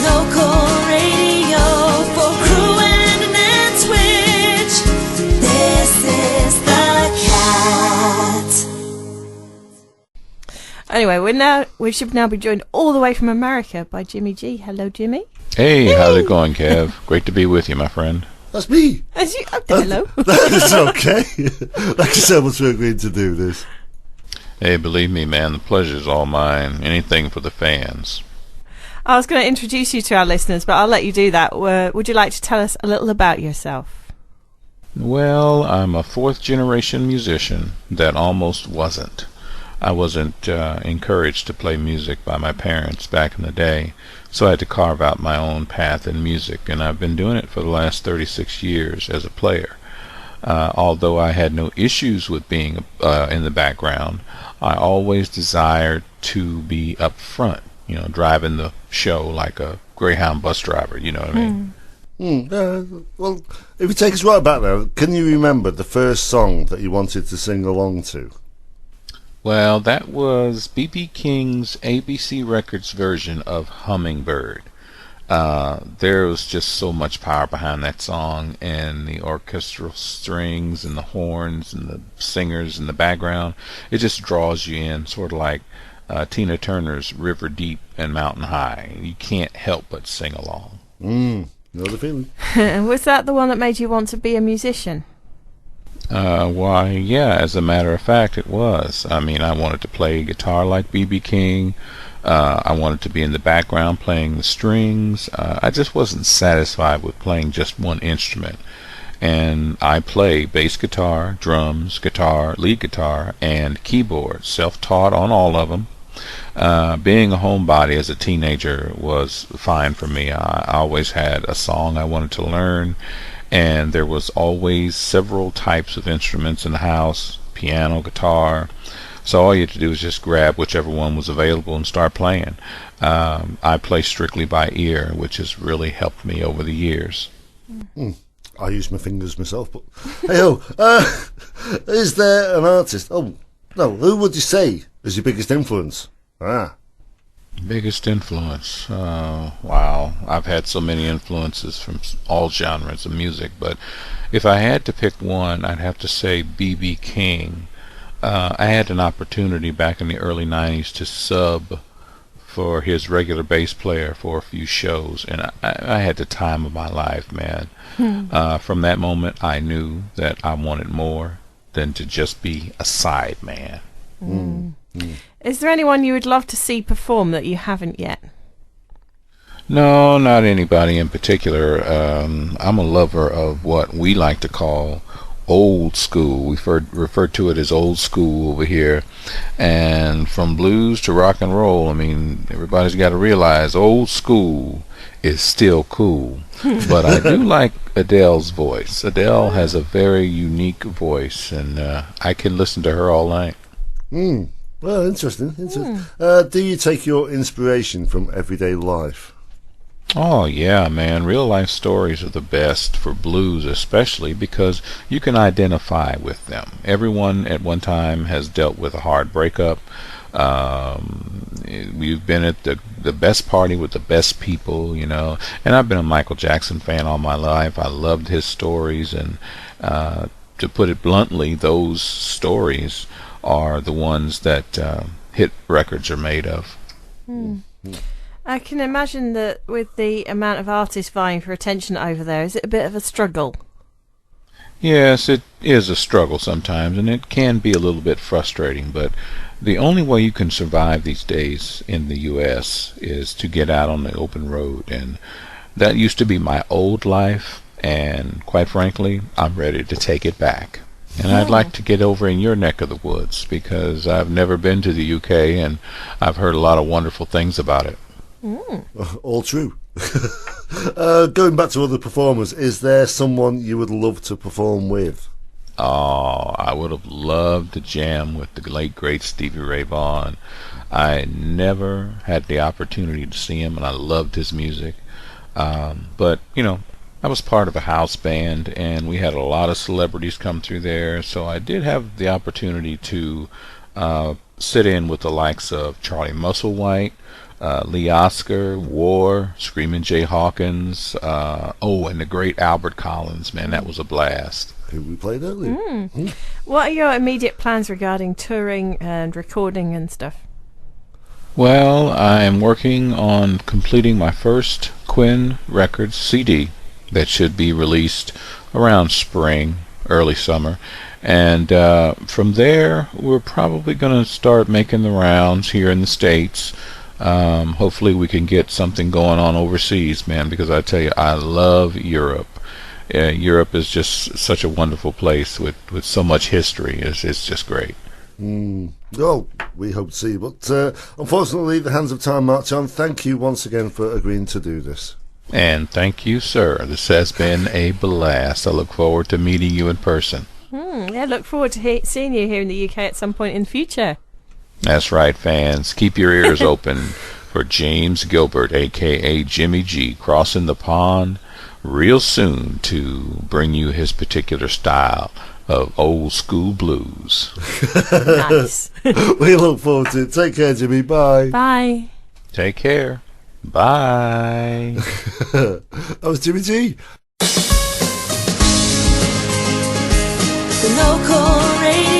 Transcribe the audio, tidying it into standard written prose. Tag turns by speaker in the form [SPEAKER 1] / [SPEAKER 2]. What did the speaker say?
[SPEAKER 1] local radio for crew and Nantwich. This is the Cat.
[SPEAKER 2] Anyway, we should now be joined all the way from America by Jimmy G. Hello, Jimmy.
[SPEAKER 3] Hey, how's it going, Kev? Great to be with you, my friend.
[SPEAKER 4] That's me.
[SPEAKER 2] Hello.
[SPEAKER 4] That's okay. Thank you so much for agreeing to do this.
[SPEAKER 3] Hey, believe me, man, the pleasure's all mine. Anything for the fans.
[SPEAKER 2] I was going to introduce you to our listeners, but I'll let you do that. Would you like to tell us a little about yourself?
[SPEAKER 3] Well, I'm a fourth-generation musician that almost wasn't. I wasn't encouraged to play music by my parents back in the day, so I had to carve out my own path in music, and I've been doing it for the last 36 years as a player. Although I had no issues with being in the background, I always desired to be up front, driving the show like a Greyhound bus driver, you know what I mean?
[SPEAKER 4] Well, if you take us right back there, can you remember the first song that you wanted to sing along to?
[SPEAKER 3] Well, that was B.B. King's ABC Records version of Hummingbird. There was just so much power behind that song, and the orchestral strings and the horns and the singers in the background. It just draws you in, sort of like Tina Turner's River Deep and Mountain High. You can't help but sing along.
[SPEAKER 4] Know the feeling.
[SPEAKER 2] And was that the one that made you want to be a musician?
[SPEAKER 3] Why, yeah, as a matter of fact, it was. I mean, I wanted to play guitar like B.B. King. I wanted to be in the background playing the strings. I just wasn't satisfied with playing just one instrument. And I play bass guitar, drums, guitar, lead guitar, and keyboard, self-taught on all of them. Being a homebody as a teenager was fine for me. I always had a song I wanted to learn, and there was always several types of instruments in the house, piano, guitar. So all you had to do was just grab whichever one was available and start playing. I play strictly by ear, which has really helped me over the years.
[SPEAKER 4] I use my fingers myself, but is there an artist? Oh, no, who would you say is your biggest influence?
[SPEAKER 3] Biggest influence? Wow, I've had so many influences from all genres of music, but if I had to pick one, I'd have to say B.B. King. I had an opportunity back in the early 90s to sub for his regular bass player for a few shows, and I had the time of my life, man. From that moment, I knew that I wanted more than to just be a side man.
[SPEAKER 2] Is there anyone you would love to see perform that you haven't yet?
[SPEAKER 3] No, not anybody in particular. I'm a lover of what we like to call old school. We refer to it as old school over here. And from blues to rock and roll, I mean, everybody's got to realize old school is still cool. But I do like Adele's voice. Adele has a very unique voice, and I can listen to her all night.
[SPEAKER 4] Well, interesting. Do you take your inspiration from everyday life?
[SPEAKER 3] Oh yeah, man, real life stories are the best for blues, especially because you can identify with them. Everyone at one time has dealt with a hard breakup. We've been at the best party with the best people, and I've been a Michael Jackson fan all my life. I loved his stories, and to put it bluntly, those stories are the ones that hit records are made of.
[SPEAKER 2] I can imagine that with the amount of artists vying for attention over there, is it a bit of a struggle?
[SPEAKER 3] Yes, it is a struggle sometimes, and it can be a little bit frustrating, but the only way you can survive these days in the U.S. is to get out on the open road, and that used to be my old life, and quite frankly, I'm ready to take it back. And I'd like to get over in your neck of the woods, because I've never been to the U.K., and I've heard a lot of wonderful things about it.
[SPEAKER 4] All true. Going back to other performers, is there someone you would love to perform with?
[SPEAKER 3] Oh, I would have loved to jam with the late great Stevie Ray Vaughan. I never had the opportunity to see him, and I loved his music. But I was part of a house band, and we had a lot of celebrities come through there, so I did have the opportunity to sit in with the likes of Charlie Musselwhite, Lee Oscar, War, Screaming Jay Hawkins, and the great Albert Collins. Man, that was a blast.
[SPEAKER 4] Who we played earlier.
[SPEAKER 2] What are your immediate plans regarding touring and recording and stuff?
[SPEAKER 3] Well, I am working on completing my first Quinn Records CD that should be released around spring, early summer. And from there, we're probably going to start making the rounds here in the States. Hopefully we can get something going on overseas, man, because I tell you, I love Europe. Europe is just such a wonderful place with so much history. It's just great.
[SPEAKER 4] Well, we hope to see. But unfortunately, the hands of time march on. Thank you once again for agreeing to do this.
[SPEAKER 3] And thank you, sir. This has been a blast. I look forward to meeting you in person.
[SPEAKER 2] Yeah, look forward to seeing you here in the UK at some point in the future.
[SPEAKER 3] That's right, fans. Keep your ears open for James Gilbert, a.k.a. Jimmy G, crossing the pond real soon to bring you his particular style of old school blues.
[SPEAKER 2] Nice.
[SPEAKER 4] We look forward to it. Take care, Jimmy. Bye.
[SPEAKER 2] Bye.
[SPEAKER 3] Take care. Bye.
[SPEAKER 4] That was Jimmy G.
[SPEAKER 1] The local radio.